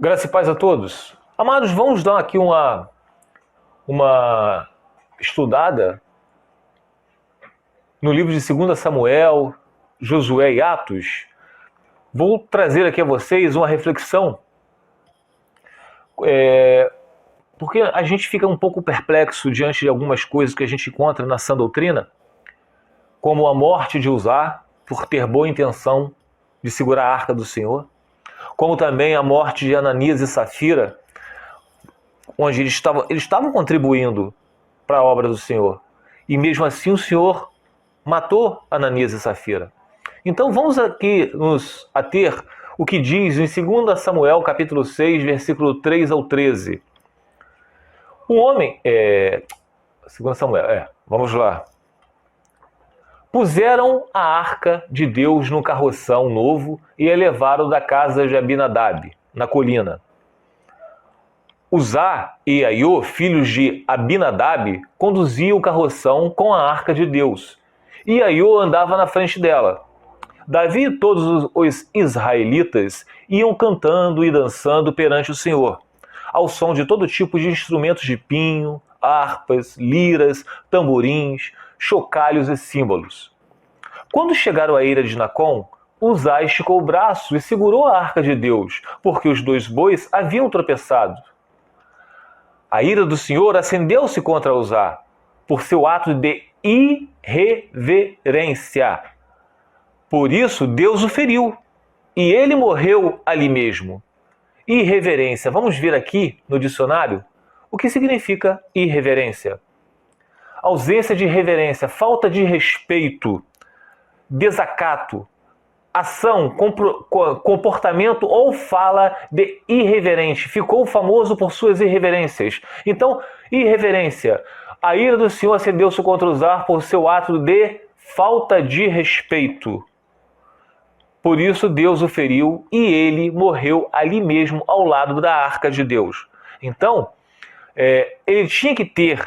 Graça e paz a todos. Amados, vamos dar aqui uma estudada no livro de 2 Samuel, Josué e Atos. Vou trazer aqui a vocês uma reflexão, porque a gente fica um pouco perplexo diante de algumas coisas que a gente encontra na sã doutrina, como a morte de Uzá, por ter boa intenção de segurar a arca do Senhor, como também a morte de Ananias e Safira, onde eles estavam contribuindo para a obra do Senhor. E mesmo assim o Senhor matou Ananias e Safira. Então vamos aqui nos ater o que diz em 2 Samuel, capítulo 6, versículo 3 ao 13. Um homem... 2 Samuel, vamos lá. Puseram a arca de Deus no carroção novo e a levaram da casa de Abinadab, na colina. Uzá e Aiô, filhos de Abinadab, conduziam o carroção com a arca de Deus, e Aiô andava na frente dela. Davi e todos os israelitas iam cantando e dançando perante o Senhor, ao som de todo tipo de instrumentos de pinho, harpas, liras, tamborins, chocalhos e símbolos. Quando chegaram à eira de Nacon, Uzá esticou o braço e segurou a arca de Deus, porque os dois bois haviam tropeçado. A ira do Senhor acendeu-se contra Uzá, por seu ato de irreverência. Por isso Deus o feriu, e ele morreu ali mesmo. Irreverência. Vamos ver aqui no dicionário o que significa irreverência. Ausência de reverência, falta de respeito, desacato, ação, comportamento ou fala de irreverente. Ficou famoso por suas irreverências. Então, irreverência. A ira do Senhor acendeu-se contra Uzá por seu ato de falta de respeito. Por isso Deus o feriu e ele morreu ali mesmo ao lado da arca de Deus. Então, ele tinha que ter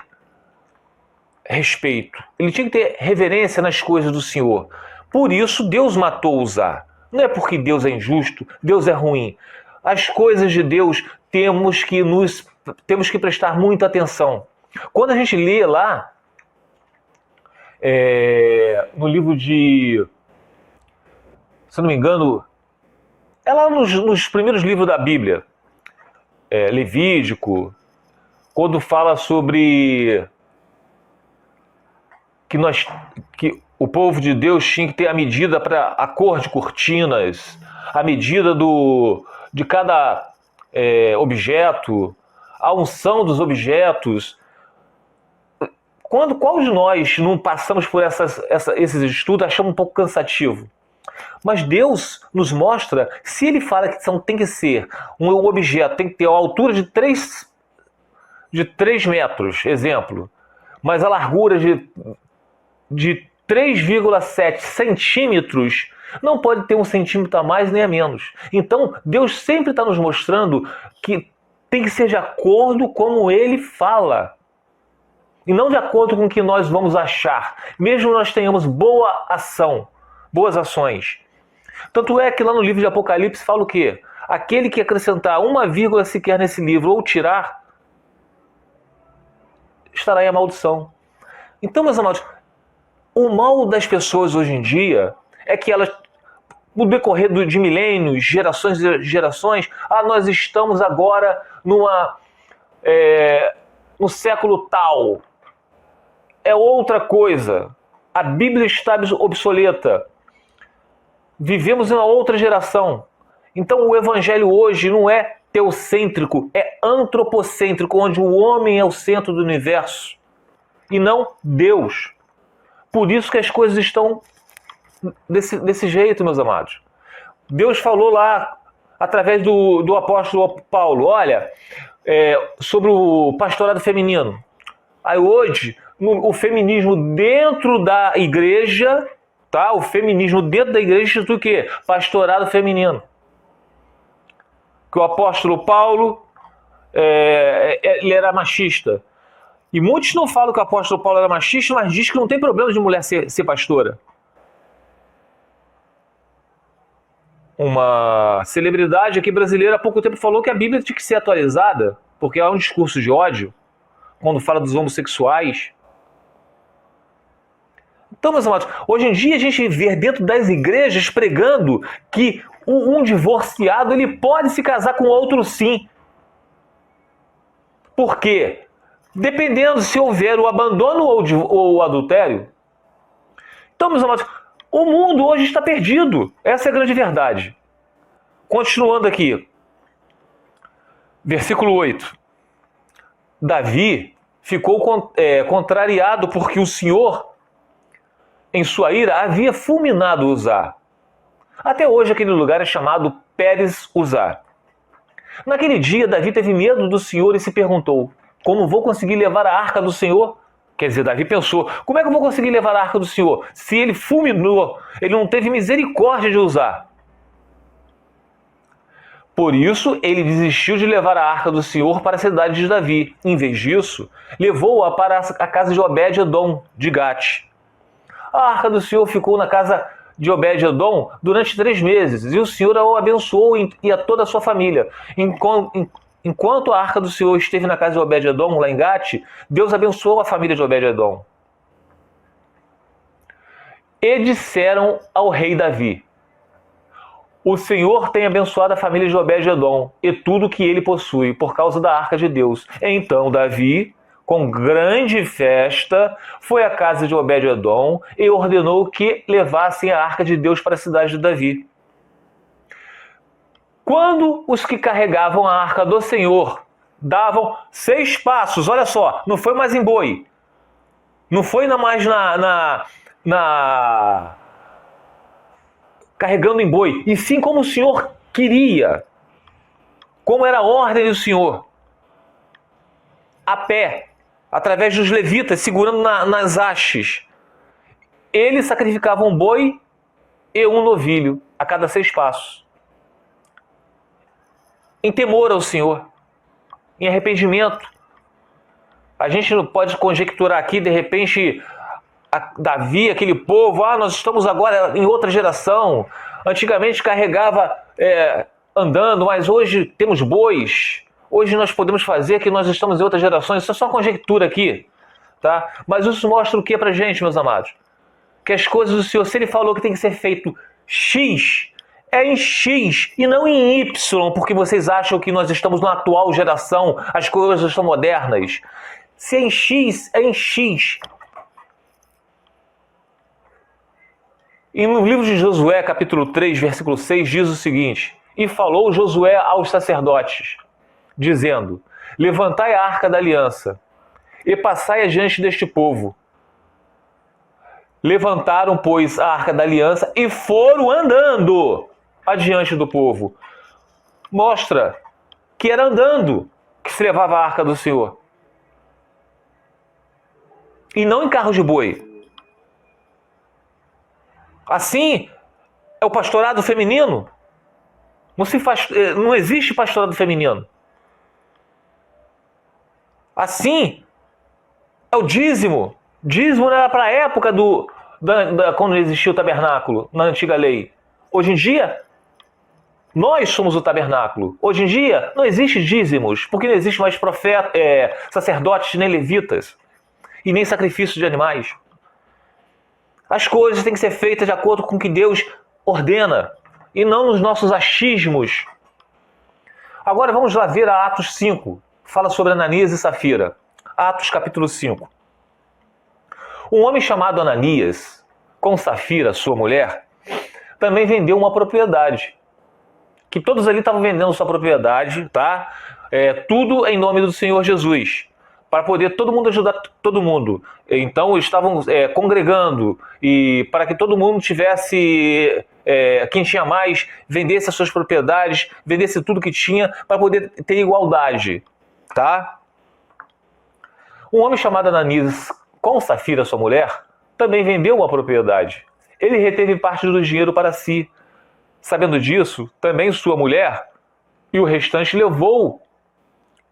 respeito, ele tinha que ter reverência nas coisas do Senhor. Por isso Deus matou Uzá. Não é porque Deus é injusto, Deus é ruim. As coisas de Deus temos que prestar muita atenção. Quando a gente lê lá no livro de, se não me engano, é lá nos primeiros livros da Bíblia, Levítico, quando fala sobre que o povo de Deus tinha que ter a medida para a cor de cortinas, a medida de cada objeto, a unção dos objetos. Qual de nós não passamos por esses estudos, achamos um pouco cansativo? Mas Deus nos mostra, se Ele fala que tem que ser um objeto, tem que ter uma altura de 3 metros, exemplo, mas a largura de 3,7 centímetros, não pode ter 1 centímetro a mais nem a menos. Então, Deus sempre está nos mostrando que tem que ser de acordo com como Ele fala. E não de acordo com o que nós vamos achar. Mesmo nós tenhamos boas ações. Tanto é que lá no livro de Apocalipse fala o quê? Aquele que acrescentar uma vírgula sequer nesse livro ou tirar, estará em a maldição. Então, meus amados, o mal das pessoas hoje em dia é que elas, no decorrer de milênios, gerações e gerações, nós estamos agora no século tal. É outra coisa. A Bíblia está obsoleta. Vivemos em uma outra geração. Então o Evangelho hoje não é teocêntrico, é antropocêntrico, onde o homem é o centro do universo e não Deus. Por isso que as coisas estão desse jeito, meus amados. Deus falou lá, através do apóstolo Paulo, olha, sobre o pastorado feminino. Aí hoje, o feminismo dentro da igreja, tá? O feminismo dentro da igreja institui o quê? Pastorado feminino. Que o apóstolo Paulo, ele era machista. E muitos não falam que o apóstolo Paulo era machista, mas diz que não tem problema de mulher ser pastora. uma celebridade aqui brasileira há pouco tempo falou que a Bíblia tinha que ser atualizada, porque há um discurso de ódio quando fala dos homossexuais. Então, meus amados, hoje em dia a gente vê dentro das igrejas pregando que um divorciado ele pode se casar com outro sim. Por quê? Dependendo se houver o abandono ou o adultério. Então, meus amados, o mundo hoje está perdido. Essa é a grande verdade. Continuando aqui. Versículo 8. Davi ficou contrariado porque o Senhor, em sua ira, havia fulminado Uzá. Até hoje aquele lugar é chamado Pérez Uzá. Naquele dia, Davi teve medo do Senhor e se perguntou: como vou conseguir levar a arca do Senhor? Quer dizer, Davi pensou: como é que eu vou conseguir levar a arca do Senhor? Se ele fulminou, ele não teve misericórdia de Uzá. Por isso, ele desistiu de levar a arca do Senhor para a cidade de Davi. Em vez disso, levou-a para a casa de Obed-edom, de Gate. A arca do Senhor ficou na casa de Obed-edom durante 3 meses, e o Senhor o abençoou e a toda a sua família. Enquanto a arca do Senhor esteve na casa de Obed-edom, lá em Gate, Deus abençoou a família de Obed-edom. E disseram ao rei Davi: o Senhor tem abençoado a família de Obed-edom e tudo que ele possui, por causa da arca de Deus. Então Davi, com grande festa, foi à casa de Obed-edom e ordenou que levassem a arca de Deus para a cidade de Davi. Quando os que carregavam a arca do Senhor davam 6 passos, olha só, não foi mais em boi, não foi mais carregando em boi, e sim como o Senhor queria, como era a ordem do Senhor, a pé, através dos levitas, segurando nas hastes. Eles sacrificavam um boi e um novilho a cada 6 passos. Em temor ao Senhor, em arrependimento. A gente não pode conjecturar aqui, de repente, Davi, aquele povo, nós estamos agora em outra geração. Antigamente carregava andando, mas hoje temos bois. Hoje nós podemos fazer que nós estamos em outras gerações. Isso é só conjectura aqui, tá? Mas isso mostra o que pra gente, meus amados? Que as coisas do Senhor, se Ele falou que tem que ser feito X, é em X e não em Y, porque vocês acham que nós estamos na atual geração, as coisas estão modernas. Se é em X, é em X. E no livro de Josué, capítulo 3, versículo 6, diz o seguinte: e falou Josué aos sacerdotes, dizendo: levantai a arca da aliança e passai adiante deste povo. Levantaram, pois, a arca da aliança e foram andando adiante do povo. Mostra que era andando que se levava a arca do Senhor. E não em carro de boi. Assim é o pastorado feminino. Não existe pastorado feminino. Assim é o dízimo. Dízimo era para a época quando existia o tabernáculo, na antiga lei. Hoje em dia, nós somos o tabernáculo. Hoje em dia, não existe dízimos, porque não existe mais sacerdotes nem levitas, e nem sacrifício de animais. As coisas têm que ser feitas de acordo com o que Deus ordena, e não nos nossos achismos. Agora vamos lá ver a Atos 5. Fala sobre Ananias e Safira. Atos capítulo 5. Um homem chamado Ananias, com Safira, sua mulher, também vendeu uma propriedade. Que todos ali estavam vendendo sua propriedade, tá? Tudo em nome do Senhor Jesus, para poder todo mundo ajudar todo mundo. Então eles estavam congregando, e para que todo mundo tivesse, quem tinha mais, vendesse as suas propriedades, vendesse tudo que tinha, para poder ter igualdade, tá? Um homem chamado Ananias, com Safira, sua mulher, também vendeu uma propriedade. Ele reteve parte do dinheiro para si. Sabendo disso, também sua mulher e o restante levou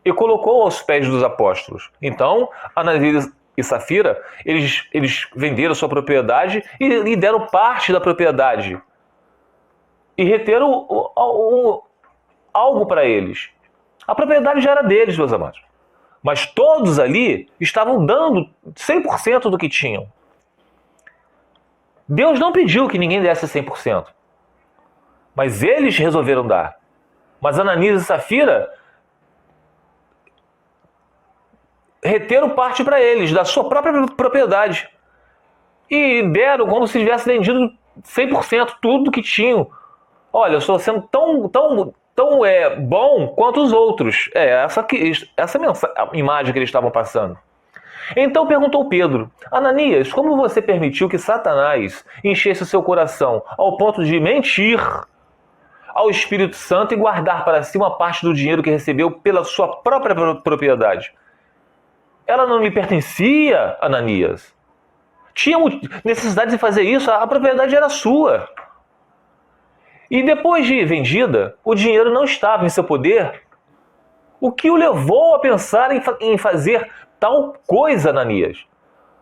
e colocou aos pés dos apóstolos. Então, Ananias e Safira, eles venderam sua propriedade e deram parte da propriedade. e reteram algo para eles. A propriedade já era deles, meus amados. Mas todos ali estavam dando 100% do que tinham. Deus não pediu que ninguém desse 100%. Mas eles resolveram dar. Mas Ananias e Safira reteram parte para eles, da sua própria propriedade. E deram como se tivessem vendido 100% tudo que tinham. Olha, eu estou sendo tão bom quanto os outros. Essa imagem que eles estavam passando. Então perguntou Pedro: Ananias, como você permitiu que Satanás enchesse o seu coração ao ponto de mentir ao Espírito Santo e guardar para si uma parte do dinheiro que recebeu pela sua própria propriedade? Ela não lhe pertencia, Ananias. Tinha necessidade de fazer isso, a propriedade era sua. E depois de vendida, o dinheiro não estava em seu poder. O que o levou a pensar em fazer tal coisa, Ananias?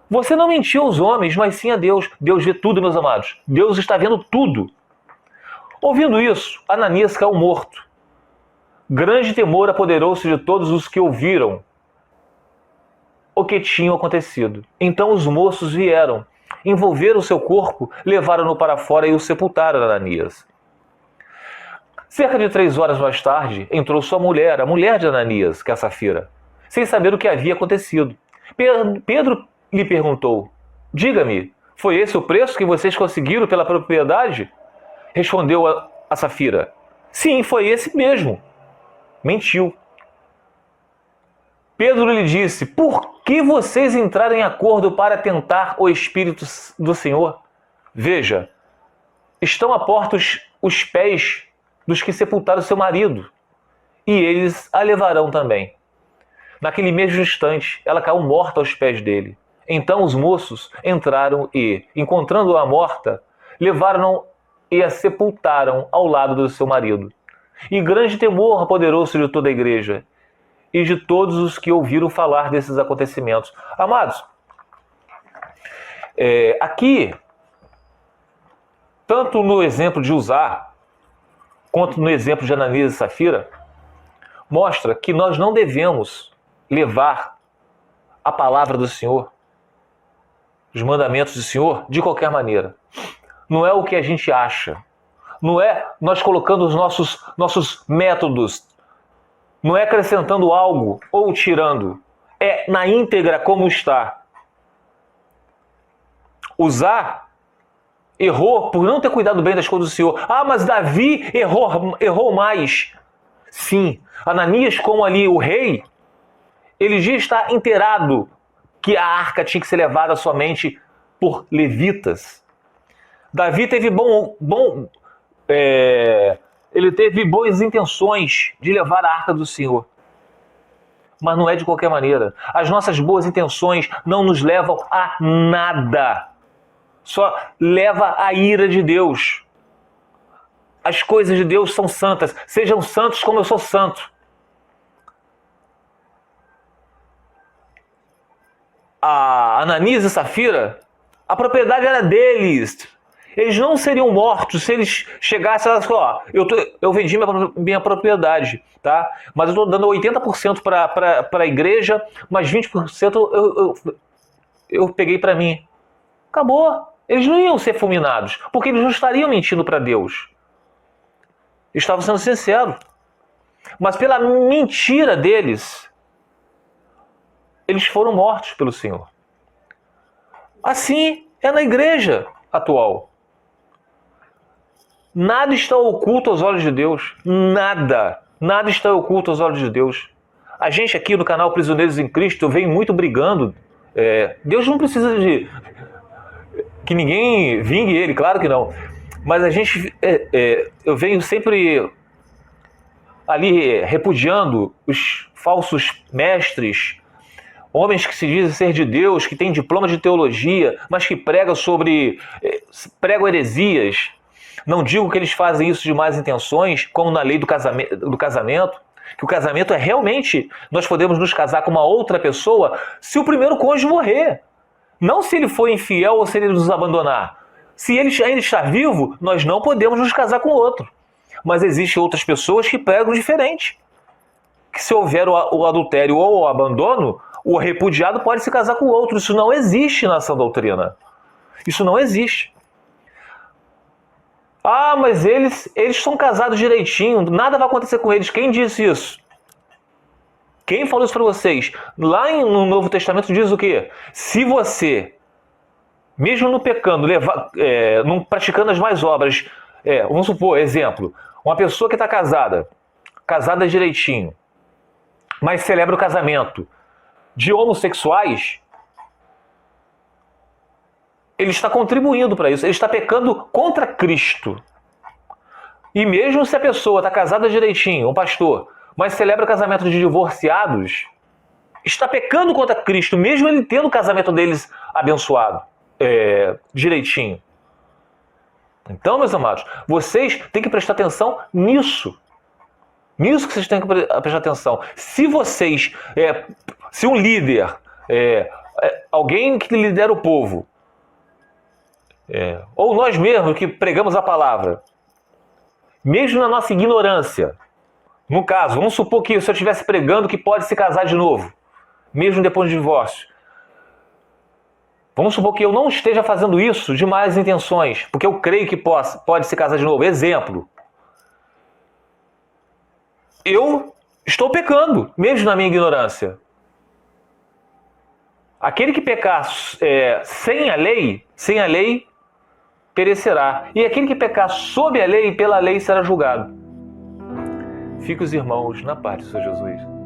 Você não mentiu aos homens, mas sim a Deus. Deus vê tudo, meus amados. Deus está vendo tudo. Ouvindo isso, Ananias caiu morto. Grande temor apoderou-se de todos os que ouviram o que tinha acontecido. Então os moços vieram, envolveram o seu corpo, levaram-no para fora e o sepultaram, Ananias. Cerca de 3 horas mais tarde, entrou sua mulher, a mulher de Ananias, que é a Safira, sem saber o que havia acontecido. Pedro lhe perguntou: diga-me, foi esse o preço que vocês conseguiram pela propriedade? Respondeu a Safira: sim, foi esse mesmo. Mentiu. Pedro lhe disse: por que vocês entraram em acordo para tentar o Espírito do Senhor? Veja, estão à porta os pés dos que sepultaram seu marido, e eles a levarão também. Naquele mesmo instante, ela caiu morta aos pés dele. Então os moços entraram e, encontrando-a morta, levaram-na e a sepultaram ao lado do seu marido. E grande temor apoderou-se de toda a igreja e de todos os que ouviram falar desses acontecimentos. Amados, aqui, tanto no exemplo de Uzá, quanto no exemplo de Ananias e Safira, mostra que nós não devemos levar a palavra do Senhor, os mandamentos do Senhor, de qualquer maneira. Não é o que a gente acha. Não é nós colocando os nossos métodos. Não é acrescentando algo ou tirando. É na íntegra como está. Uzá errou por não ter cuidado bem das coisas do Senhor. Ah, mas Davi errou mais. Sim, Ananias, como ali o rei, ele já está inteirado que a arca tinha que ser levada somente por levitas. Davi teve ele teve boas intenções de levar a arca do Senhor. Mas não é de qualquer maneira. As nossas boas intenções não nos levam a nada. Só leva a ira de Deus. As coisas de Deus são santas. Sejam santos como eu sou santo. A Ananias e Safira, a propriedade era deles. Eles não seriam mortos se eles chegassem e falassem: eu vendi minha propriedade, tá? Mas eu estou dando 80% para a igreja, mas 20% eu peguei para mim. Acabou. Eles não iam ser fulminados, porque eles não estariam mentindo para Deus. Eles estavam sendo sinceros. Mas pela mentira deles, eles foram mortos pelo Senhor. Assim é na igreja atual. Nada está oculto aos olhos de Deus. Nada. Nada está oculto aos olhos de Deus. A gente aqui no canal Prisioneiros em Cristo vem muito brigando. Deus não precisa de que ninguém vingue ele, claro que não. Mas a gente, eu venho sempre ali repudiando os falsos mestres, homens que se dizem ser de Deus, que têm diploma de teologia, mas que pregam heresias. Não digo que eles fazem isso de más intenções, como na lei do casamento, que o casamento é realmente, nós podemos nos casar com uma outra pessoa se o primeiro cônjuge morrer. Não se ele for infiel ou se ele nos abandonar. Se ele ainda está vivo, nós não podemos nos casar com outro. Mas existem outras pessoas que pregam diferente. Que se houver o adultério ou o abandono, o repudiado pode se casar com o outro. Isso não existe na sã doutrina. Isso não existe. Ah, mas eles são casados direitinho, nada vai acontecer com eles. Quem disse isso? Quem falou isso para vocês? Lá no Novo Testamento diz o quê? Se você, mesmo no pecando, não praticando as mais obras, vamos supor, exemplo, uma pessoa que está casada direitinho, mas celebra o casamento de homossexuais, ele está contribuindo para isso, ele está pecando contra Cristo. E mesmo se a pessoa está casada direitinho, um pastor, mas celebra o casamento de divorciados, está pecando contra Cristo, mesmo ele tendo o casamento deles abençoado, direitinho. Então, meus amados, vocês têm que prestar atenção nisso. Nisso que vocês têm que prestar atenção. Se vocês, se um líder, alguém que lidera o povo, ou nós mesmos que pregamos a palavra, mesmo na nossa ignorância, no caso, vamos supor que se eu estivesse pregando que pode se casar de novo, mesmo depois do divórcio, vamos supor que eu não esteja fazendo isso de más intenções, porque eu creio que pode se casar de novo. Exemplo, eu estou pecando, mesmo na minha ignorância. Aquele que pecar sem a lei, perecerá. E aquele que pecar sob a lei, pela lei será julgado. Fique os irmãos na paz do Senhor Jesus.